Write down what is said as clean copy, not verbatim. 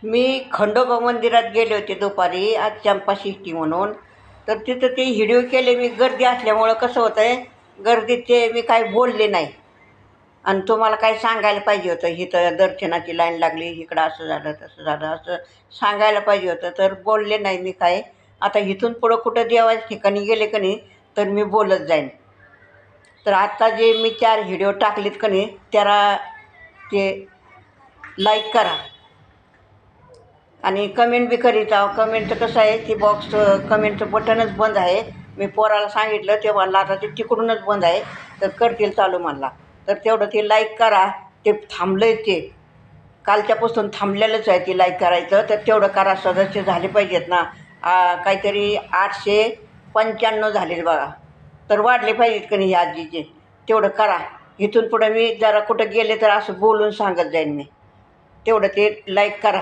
मी खंडोबा मंदिरात गेले होते दुपारी, आज चंपाषष्ठी म्हणून. तर तिथं ते व्हिडिओ केले मी. गर्दी असल्यामुळं कसं होतं आहे, गर्दीत ते मी काही बोलले नाही. आणि तुम्हाला काही सांगायला पाहिजे होतं, इथं दर्शनाची लाईन लागली, इकडं असं झालं तसं झालं, असं सांगायला पाहिजे होतं. तर बोलले नाही मी काय. आता इथून पुढं कुठं देवाच्या ठिकाणी गेले का नाही तर मी बोलत जाईन. तर आत्ता जे मी 4 व्हिडिओ टाकलेत का नाही त्याला ते लाईक करा आणि कमेंट बी करीत आहो. कमेंटचं कसं आहे, ती बॉक्स कमेंटचं बटनच बंद आहे. मी पोराला सांगितलं ते म्हणला आता ते तिकडूनच बंद आहे, तर करतील चालू म्हणला. तर तेवढं ते लाईक करा. ते थांबलं आहे, ते कालच्यापासून थांबलेलंच आहे ते लाईक करायचं. तर तेवढं करा, सदस्य झाले पाहिजेत ना. काहीतरी 895 झाले बघा. तर वाढले पाहिजेत का नाही ह्या आजीचे. तेवढं करा. इथून पुढं मी जरा कुठं गेले तर असं बोलून सांगत जाईन मी. तेवढं ते लाईक करा.